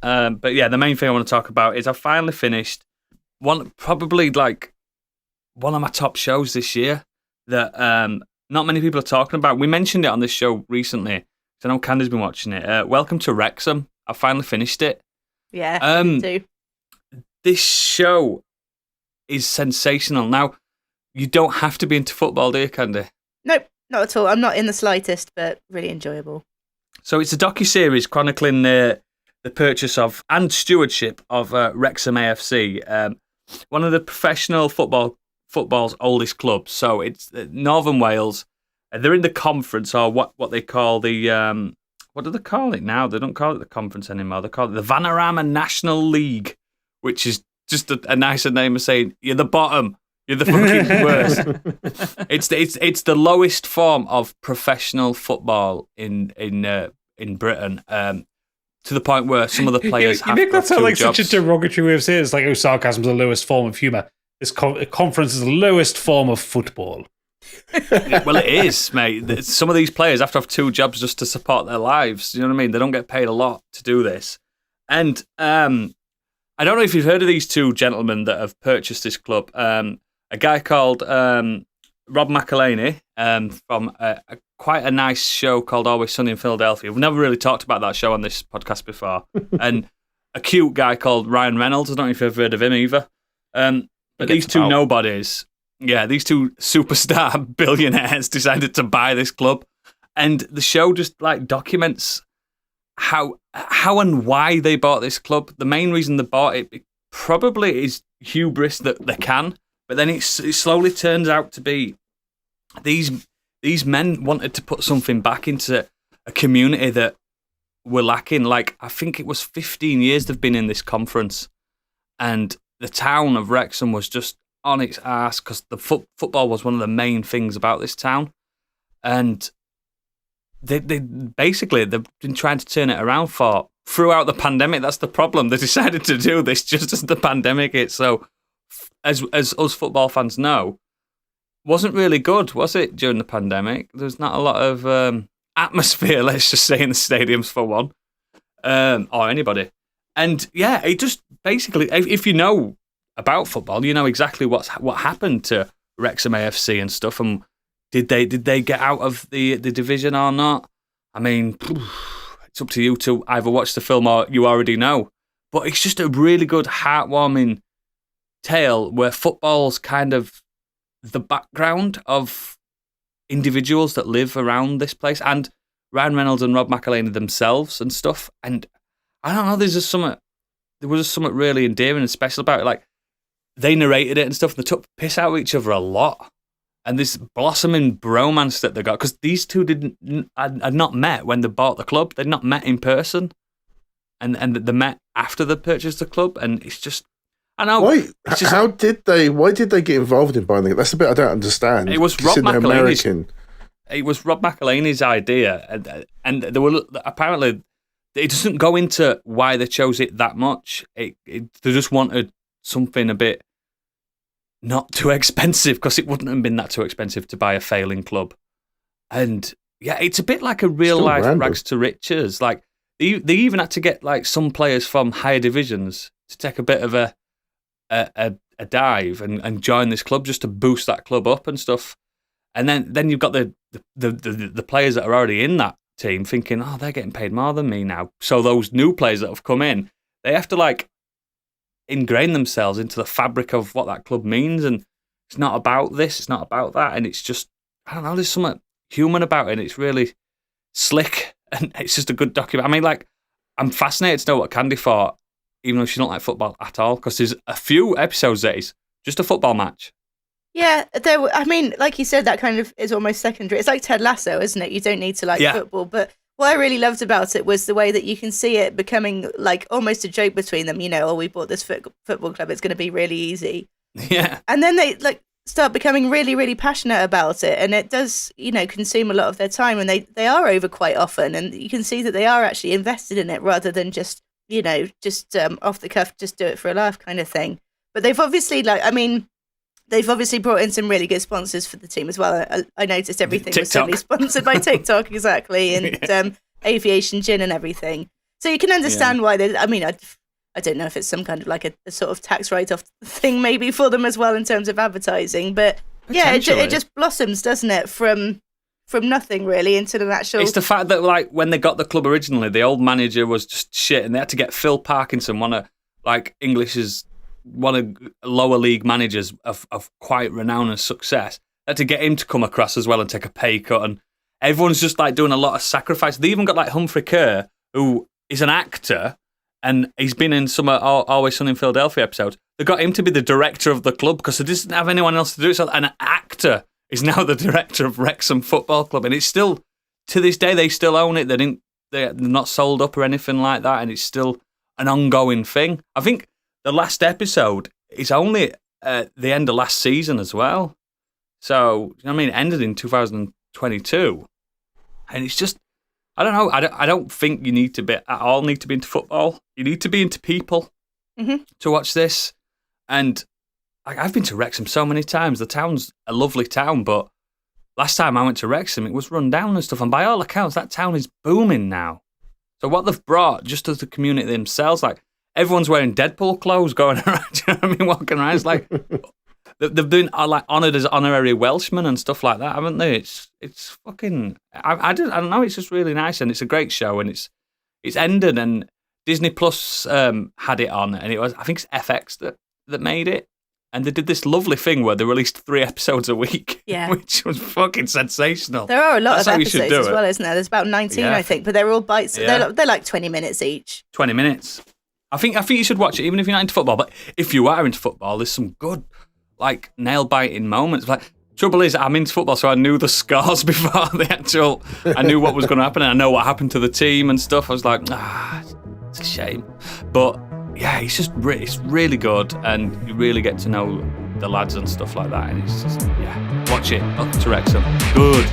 But yeah, the main thing I want to talk about is I finally finished probably one of my top shows this year that not many people are talking about. We mentioned it on this show recently. I know Candy's been watching it. Welcome to Wrexham. I finally finished it. Yeah, me too. This show is sensational. Now, you don't have to be into football, do you, Candy? Nope, not at all. I'm not in the slightest, but really enjoyable. So it's a docu-series chronicling the purchase of and stewardship of Wrexham AFC, one of the professional football's oldest clubs. So it's Northern Wales. They're in the conference, or what they call the what do they call it now? They don't call it the conference anymore. They call it the Vanarama National League, which is just a nicer name of saying you're the bottom, you're the fucking worst. It's the lowest form of professional football in Britain. To the point where some of the players have make that sound like jobs. such a derogatory way of saying it. It's like, sarcasm's the lowest form of humour. This conference is the lowest form of football. Well, it is, mate. Some of these players have to have 2 jobs just to support their lives. You know what I mean? They don't get paid a lot to do this. And I don't know if you've heard of these 2 gentlemen that have purchased this club. A guy called Rob McElhaney from quite a nice show called Always Sunny in Philadelphia. We've never really talked about that show on this podcast before. And a cute guy called Ryan Reynolds. I don't know if you've ever heard of him either. But these 2 nobodies, these 2 superstar billionaires decided to buy this club. And the show just documents how and why they bought this club. The main reason they bought it probably is hubris that they can. But then it slowly turns out to be these men wanted to put something back into a community that were lacking. I think it was 15 years they've been in this conference, and the town of Wrexham was just on its arse because the football was one of the main things about this town, and they've been trying to turn it around throughout the pandemic. That's the problem. They decided to do this just as the pandemic hit. So, as us football fans know, wasn't really good, was it, during the pandemic? There's not a lot of atmosphere, let's just say, in the stadiums for one, or anybody. And yeah, it just basically, if you know about football, you know exactly what happened to Wrexham AFC and stuff. And did they get out of the division or not? I mean, it's up to you to either watch the film or you already know. But it's just a really good, heartwarming tale where football's kind of the background of individuals that live around this place, and Ryan Reynolds and Rob McElhaney themselves and stuff. And I don't know, there was just something really endearing and special about it. They narrated it and stuff, and they took piss out of each other a lot. And this blossoming bromance that they got, because these 2 had not met when they bought the club. They'd not met in person, and they met after they purchased the club. And it's just, I know. Why? Why did they get involved in buying it? That's the bit I don't understand. It was Rob McElhaney's. It was Rob McElhaney's idea, and there were apparently it doesn't go into why they chose it that much. They just wanted something a bit not too expensive, because it wouldn't have been that too expensive to buy a failing club. And yeah, it's a bit like a real life rags to riches. They even had to get some players from higher divisions to take a bit of a dive and join this club just to boost that club up and stuff. And then you've got the players that are already in that team thinking, oh, they're getting paid more than me now. So those new players that have come in, they have to ingrain themselves into the fabric of what that club means. And it's not about this, it's not about that. And it's just, I don't know, there's something human about it. And it's really slick, and it's just a good document. I mean, I'm fascinated to know what Candy thought, even though she don't like football at all, because there's a few episodes that is just a football match. Yeah, I mean, like you said, that kind of is almost secondary. It's like Ted Lasso, isn't it? You don't need to like football. But what I really loved about it was the way that you can see it becoming almost a joke between them. We bought this football club, it's going to be really easy. Yeah. And then they start becoming really, really passionate about it. And it does, consume a lot of their time. And they are over quite often. And you can see that they are actually invested in it rather than just off the cuff, just do it for a laugh kind of thing. But they've obviously they've obviously brought in some really good sponsors for the team as well. I noticed everything was suddenly sponsored by TikTok, exactly, and aviation gin and everything. So you can understand why they. I mean, I don't know if it's some kind of like a sort of tax write-off thing maybe for them as well in terms of advertising, but yeah, it just blossoms, doesn't it, from nothing really into the actual. It's the fact that like when they got the club originally, the old manager was just shit, and they had to get Phil Parkinson, one of lower league managers of quite renown and success. They had to get him to come across as well and take a pay cut, and everyone's just like doing a lot of sacrifice. They even got like Humphrey Kerr, who is an actor, and he's been in some Always Sunny in Philadelphia episodes. They got him to be the director of the club because they didn't have anyone else to do it. So an actor is now the director of Wrexham Football Club, and it's still, to this day, they still own it. They're not sold up or anything like that, and it's still an ongoing thing. I think the last episode is only at the end of last season as well. So, you know what I mean? It ended in 2022, and it's just, I don't know. I don't think you need to be into football. You need to be into people to watch this. And I've been to Wrexham so many times. The town's a lovely town, but last time I went to Wrexham, it was run down and stuff. And by all accounts, that town is booming now. So what they've brought just to the community themselves, like everyone's wearing Deadpool clothes going around. Do you know what I mean? Walking around, it's like they've been like honoured as honorary Welshmen and stuff like that, haven't they? It's fucking. I don't know. It's just really nice, and it's a great show, and it's ended, and Disney Plus had it on, and I think it's FX that made it, and they did this lovely thing where they released 3 episodes a week, which was fucking sensational. There are a lot of episodes as well, isn't there? There's about 19, I think, but they're all bites. Yeah. They're like 20 minutes each. 20 minutes. I think you should watch it, even if you're not into football. But if you are into football, there's some good, like, nail-biting moments. Like, trouble is, I'm into football, so I knew the scores before the actual. I knew what was going to happen, and I know what happened to the team and stuff. I was like, it's a shame. But yeah, it's really good, and you really get to know the lads and stuff like that. And it's just, watch it. Up to Wrexham. Good.